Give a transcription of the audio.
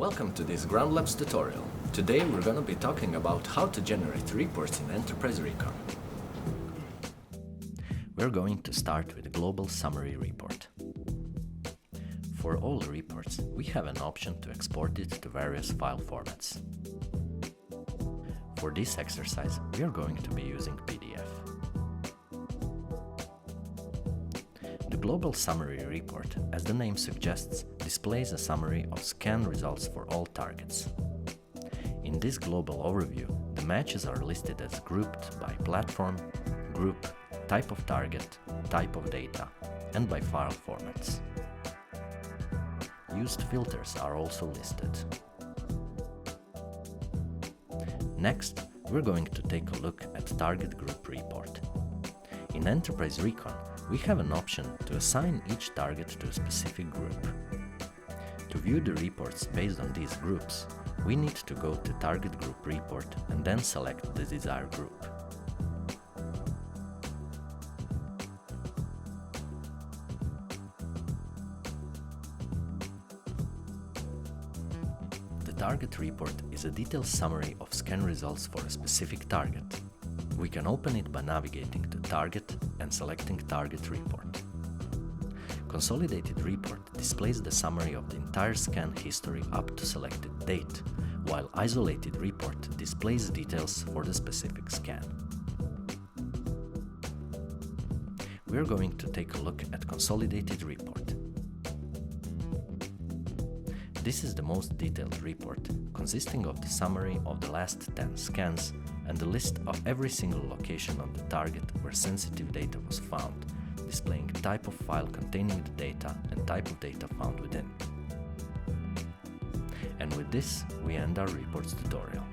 Welcome to this Ground Labs tutorial. Today we're going to be talking about how to generate reports in Enterprise Recon. We're going to start with a global summary report. For all reports, we have an option to export it to various file formats. For this exercise, we are going to be using PDF. The Global Summary Report, as the name suggests, displays a summary of scan results for all targets. In this global overview, the matches are listed as grouped by platform, group, type of target, type of data, and by file formats. Used filters are also listed. Next, we're going to take a look at Target Group Report. In Enterprise Recon, we have an option to assign each target to a specific group. To view the reports based on these groups, we need to go to Target Group Report and then select the desired group. The target report is a detailed summary of scan results for a specific target. We can open it by navigating to Target and selecting Target Report. Consolidated Report displays the summary of the entire scan history up to selected date, while Isolated Report displays details for the specific scan. We are going to take a look at Consolidated Report. This is the most detailed report, consisting of the summary of the last 10 scans and the list of every single location on the target where sensitive data was found, displaying type of file containing the data and type of data found within. And with this, we end our reports tutorial.